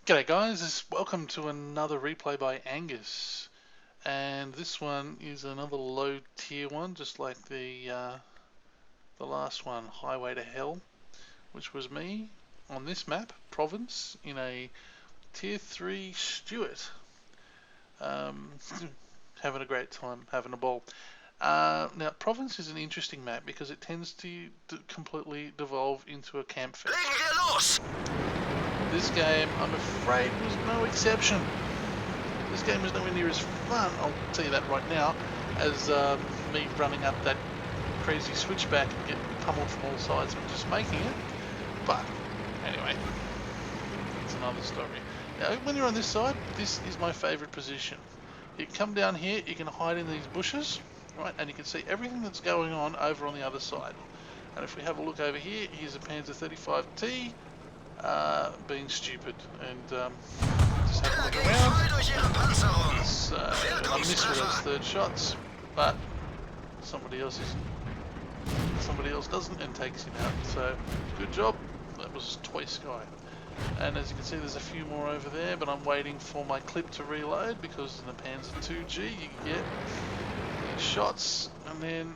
G'day guys, welcome to another replay by Angus, and this one is another low tier one, just like the last one, Highway to Hell, which was me on this map, Province, in a tier 3 Stuart. Having a great time, having a ball. Now, Province is an interesting map because it tends to completely devolve into a campfest. This game, I'm afraid, was no exception. This game is nowhere near as fun, I'll tell you that right now, as me running up that crazy switchback and getting pummeled from all sides and just making it. But, anyway, that's another story. Now, when you're on this side, this is my favourite position. You come down here, you can hide in these bushes, right, and you can see everything that's going on over on the other side. And if we have a look over here, here's a Panzer 35T, being stupid, and just have a look around. So I missed with those third shots, but somebody else doesn't and takes him out. So good job. That was Toy Sky. And as you can see, there's a few more over there, but I'm waiting for my clip to reload because in the Panzer 2G you can get these shots, and then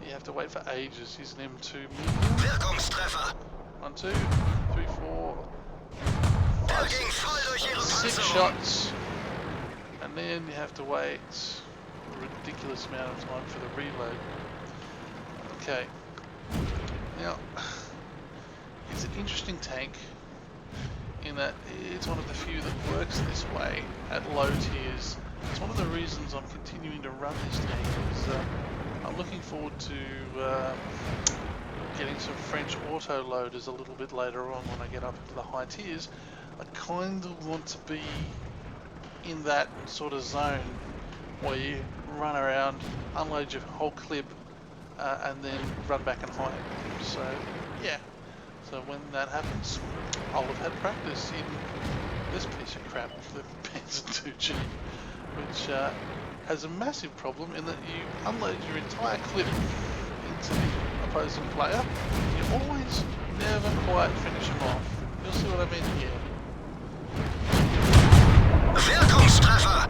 you have to wait for ages. Here's an M2 Wirkungstreffer. 1, 2, 3, 4, 5, 6 shots, and then you have to wait a ridiculous amount of time for the reload. Okay, now it's an interesting tank in that it's one of the few that works this way at low tiers. It's one of the reasons I'm continuing to run this tank, is I'm looking forward to getting some French auto loaders a little bit later on when I get up into the high tiers. I kind of want to be in that sort of zone where you run around, unload your whole clip, and then run back and hide. So yeah, so when that happens, I'll have had practice in this piece of crap, the Panzer 2G, which has a massive problem in that you unload your entire clip into the opposing player, you always never quite finish him off. You'll see what I mean here. Wirkungstreffer!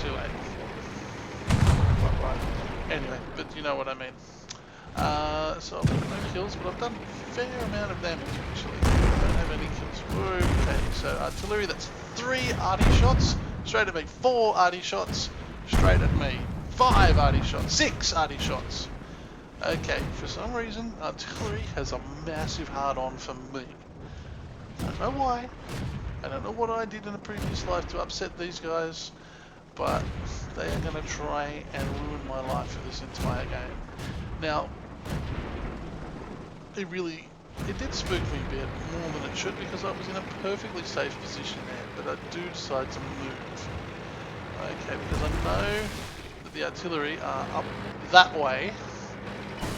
Too late. Right. Anyway, but you know what I mean. So I've got no kills, but I've done a fair amount of damage actually. I don't have any kills. Okay, so artillery, that's 3 arty shots straight at me, 4 arty shots straight at me, 5 arty shots, 6 arty shots. Okay, for some reason, artillery has a massive hard-on for me. I don't know why. I don't know what I did in a previous life to upset these guys, but they are going to try and ruin my life for this entire game. Now, it did spook me a bit more than it should, because I was in a perfectly safe position there, but I do decide to move. Okay, because I know that the artillery are up that way.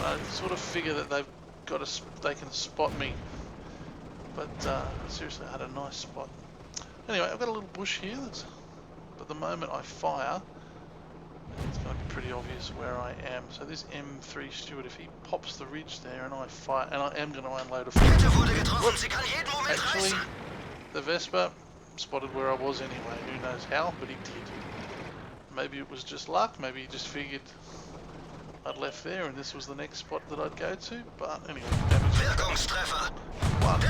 I sort of figure that they can spot me, but seriously, I had a nice spot. Anyway, I've got a little bush here, but the moment I fire, it's going to be pretty obvious where I am. So this M3 Stuart, if he pops the ridge there and I fire, and I am going to unload a full. Actually, the Vespa spotted where I was anyway, who knows how, but he did. Maybe it was just luck, maybe he just figured I'd left there and this was the next spot that I'd go to, but anyway, damage. 1, 2,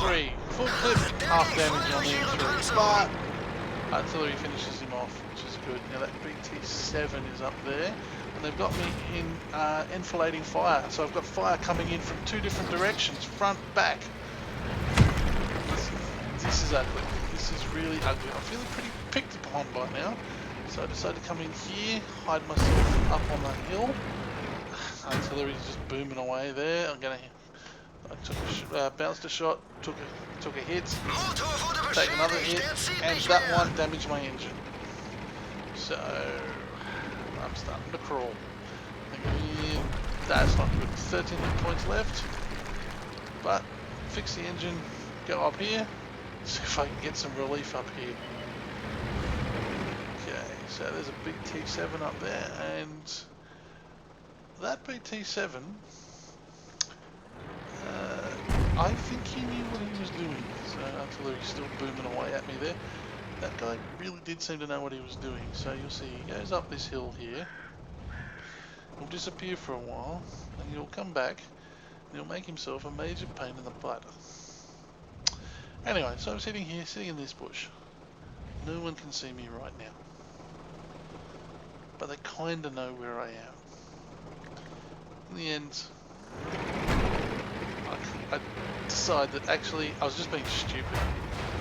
3, full clip, half damage on the M3, but artillery finishes him off, which is good. Now that BT7 is up there, and they've got me in enfilading fire, so I've got fire coming in from 2 different directions, front, back. This is ugly. This is really ugly. I'm feeling pretty picked upon by now. So I decided to come in here, hide myself up on the hill. Artillery's just booming away there. I bounced a shot, took a hit, take another hit, and that one damaged my engine. So I'm starting to crawl. That's not good. 13 hit points left, but fix the engine, go up here, see if I can get some relief up here. So there's a big T7 up there, and that big T7 I think he knew what he was doing. So artillery's still booming away at me there. That guy really did seem to know what he was doing. So you'll see he goes up this hill here. He'll disappear for a while, and he'll come back, and he'll make himself a major pain in the butt. Anyway, so I'm sitting here, sitting in this bush. No one can see me right now. But they kinda know where I am. In the end, I decided that actually I was just being stupid.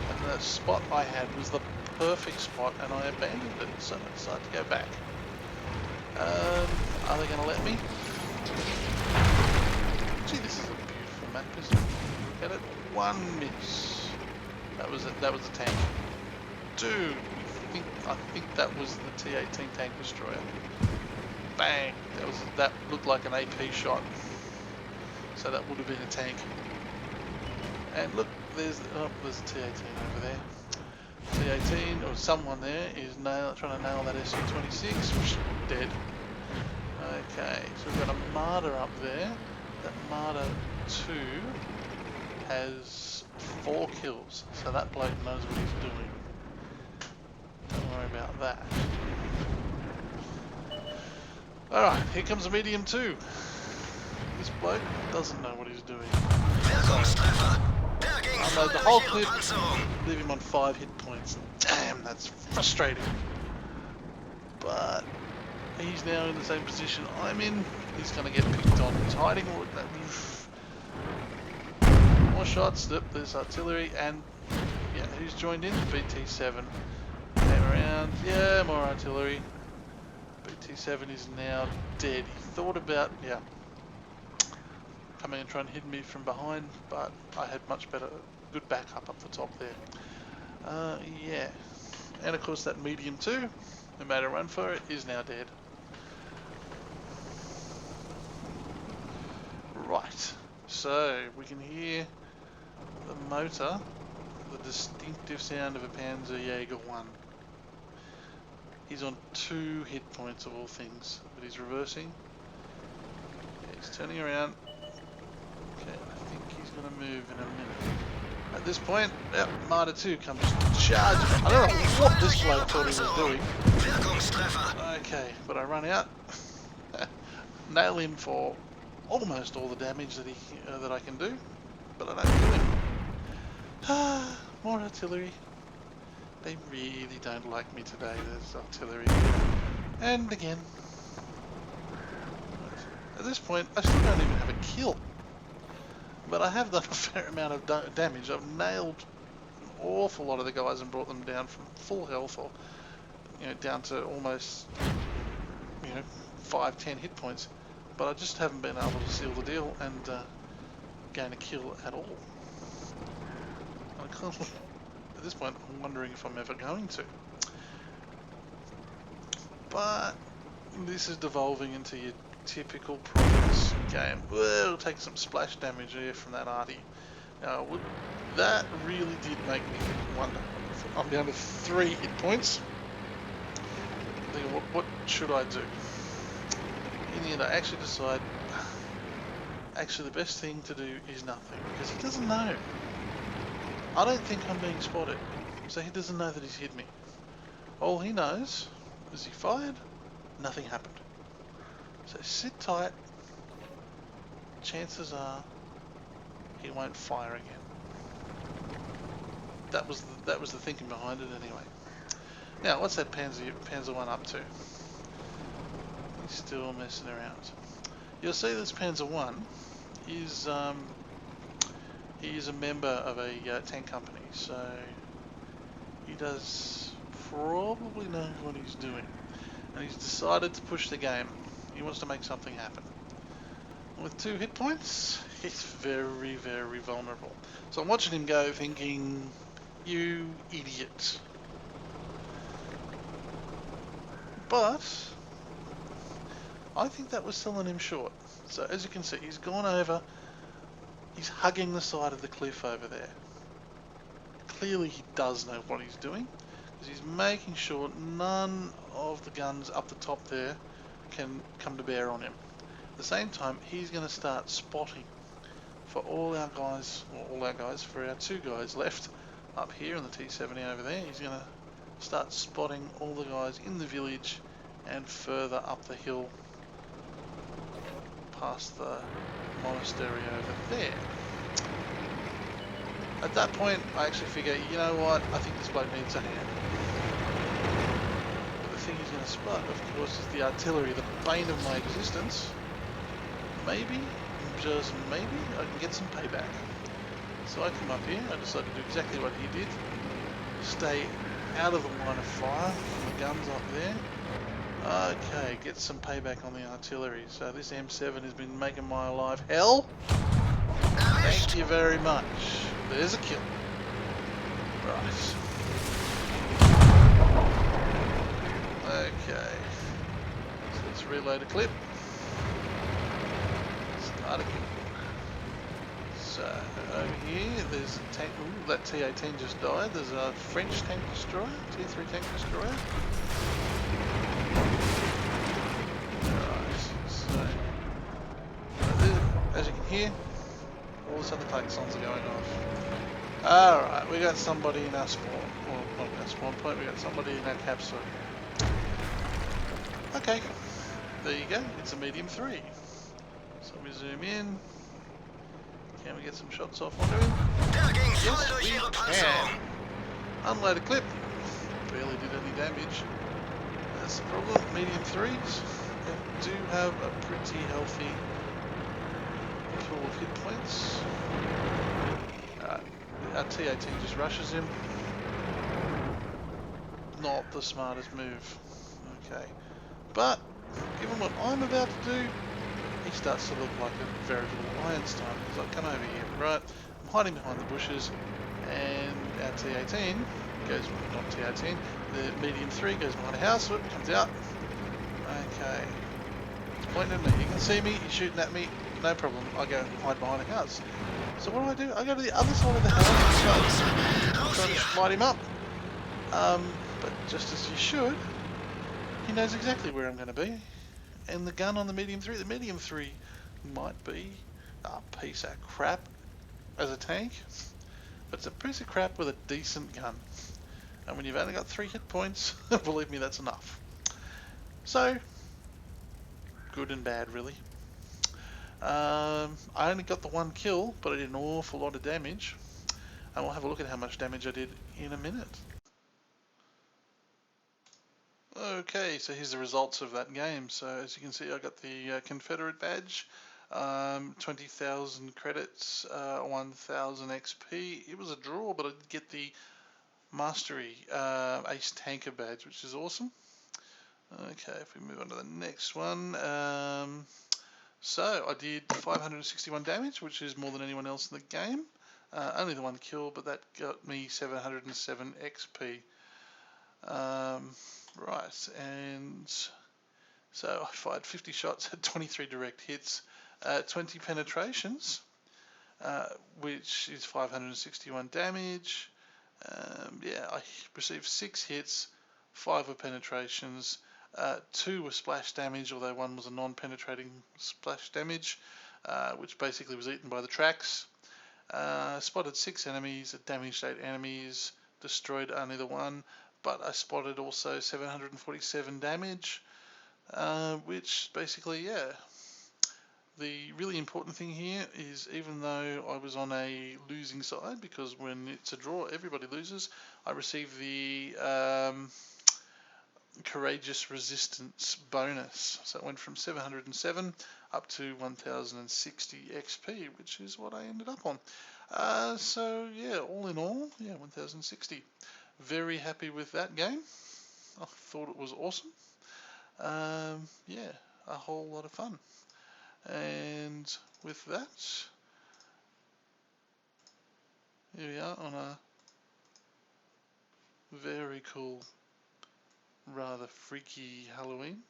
And the spot I had was the perfect spot, and I abandoned it, so I decided to go back. Are they going to let me? Gee, this is a beautiful map, isn't it? Get it? One miss. That was it. That was a tank. Dude, I think that was the T-18 tank destroyer. Bang! That looked like an AP shot. So that would have been a tank. And look, there's a T-18 over there. T-18 or someone there is trying to nail that SU-26. Dead. Okay, so we've got a Marder up there. That Marder 2 has 4 kills, so that bloke knows what he's doing. Don't worry about that. Alright, here comes a medium 2. This bloke doesn't know what he's doing. I'll load the whole clip, leave him on 5 hit points. Damn, that's frustrating. But he's now in the same position I'm in. He's going to get picked on. He's hiding. More shots. There's artillery. And yeah, who's joined in? BT7 came around. Yeah, more artillery. BT7 is now dead. He thought about, coming and trying to hit me from behind, but I had much better, good backup up the top there. Yeah. And of course that medium 2, who made a run for it, is now dead. Right, so we can hear the motor, the distinctive sound of a Panzer Jaeger 1. He's on 2 hit points of all things, but he's reversing. Okay, he's turning around. Okay, I think he's going to move in a minute. At this point, yep, Marder 2 comes charging. I don't know what this bloke thought he was doing. Okay, but I run out, nail him for almost all the damage that I can do, but I don't kill him. More artillery. They really don't like me today. There's artillery. And again. At this point, I still don't even have a kill. But I have done a fair amount of damage. I've nailed an awful lot of the guys and brought them down from full health or, down to almost, 5-10 hit points. But I just haven't been able to seal the deal and gain a kill at all. I can't. At this point, I'm wondering if I'm ever going to. But this is devolving into your typical Province game. Well, it'll take some splash damage here from that arty. Now, that really did make me wonder. I'm down to 3 hit points. Thinking, what should I do? In the end, I actually decide, the best thing to do is nothing, because he doesn't know. I don't think I'm being spotted, so he doesn't know that he's hit me. All he knows is he fired, nothing happened. So sit tight, chances are he won't fire again. That was the thinking behind it anyway. Now, what's that Panzer 1 up to? He's still messing around. You'll see this Panzer 1 is he is a member of a tank company, so he does probably know what he's doing, and he's decided to push the game. He wants to make something happen. With 2 hit points, he's very, very vulnerable. So I'm watching him go thinking, you idiot. But I think that was selling him short. So as you can see, he's gone over, he's hugging the side of the cliff over there. Clearly he does know what he's doing, because he's making sure none of the guns up the top there can come to bear on him. At the same time, he's going to start spotting for all our guys, for our 2 guys left up here and the T-70 over there. He's going to start spotting all the guys in the village and further up the hill past the monastery over there. At that point, I actually figure, you know what, I think this bloke needs a hand. But the thing he's going to spot, of course, is the artillery, the bane of my existence. Maybe, just maybe, I can get some payback. So I come up here, I decide to do exactly what he did. Stay out of the line of fire from the guns up there. Okay, get some payback on the artillery. So this M7 has been making my life hell. Thank you very much. There's a kill. Right. Okay. So let's reload a clip. Start again. So over here, there's a tank. Ooh, that T-18 just died. There's a French tank destroyer, T-3 tank destroyer. As you can hear, all the other klaxons are going off. Alright, we got somebody in our spawn. Well, not in our spawn point, we got somebody in our capsule. Okay, there you go, it's a medium 3. So we zoom in. Can we get some shots off onto him? Yes, we can. Unload a clip. Barely did any damage. That's the problem, medium 3s do have a pretty healthy pool of hit points. Our T-18 just rushes him. Not the smartest move. Okay. But, given what I'm about to do, he starts to look like a veritable Einstein. He's like, come over here, right? I'm hiding behind the bushes, and our T-18 goes, not T-18, the medium 3 goes behind a house, whoop, comes out. Okay. He's pointing at me. He can see me, he's shooting at me. No problem, I go hide behind a house. So what do? I go to the other side of the house and try to light him up. But just as you should, he knows exactly where I'm going to be. And the gun on the medium 3 might be a piece of crap as a tank, but it's a piece of crap with a decent gun. And when you've only got 3 hit points, believe me, that's enough. So, good and bad, really. I only got the 1 kill, but I did an awful lot of damage. And we'll have a look at how much damage I did in a minute. Okay, so here's the results of that game. So as you can see, I got the Confederate badge, 20,000 credits, 1,000 XP. It was a draw, but I did get the Mastery Ace Tanker badge, which is awesome. Okay, if we move on to the next one. So I did 561 damage, which is more than anyone else in the game. Only the 1 kill, but that got me 707 XP. Right, and so I fired 50 shots, had 23 direct hits, 20 penetrations, which is 561 damage. Yeah, I received 6 hits, 5 were penetrations, 2 were splash damage, although 1 was a non-penetrating splash damage, which basically was eaten by the tracks. Spotted 6 enemies, damaged 8 enemies, destroyed only the 1, but I spotted also 747 damage, which basically, yeah. The really important thing here is, even though I was on a losing side, because when it's a draw everybody loses, I received the Courageous Resistance bonus. So it went from 707 up to 1060 XP, which is what I ended up on. So yeah, all in all, yeah, 1060. Very happy with that game. I thought it was awesome. Yeah, a whole lot of fun. And with that, here we are on a very cool, rather freaky Halloween.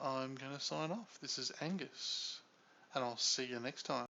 I'm going to sign off. This is Angus, and I'll see you next time.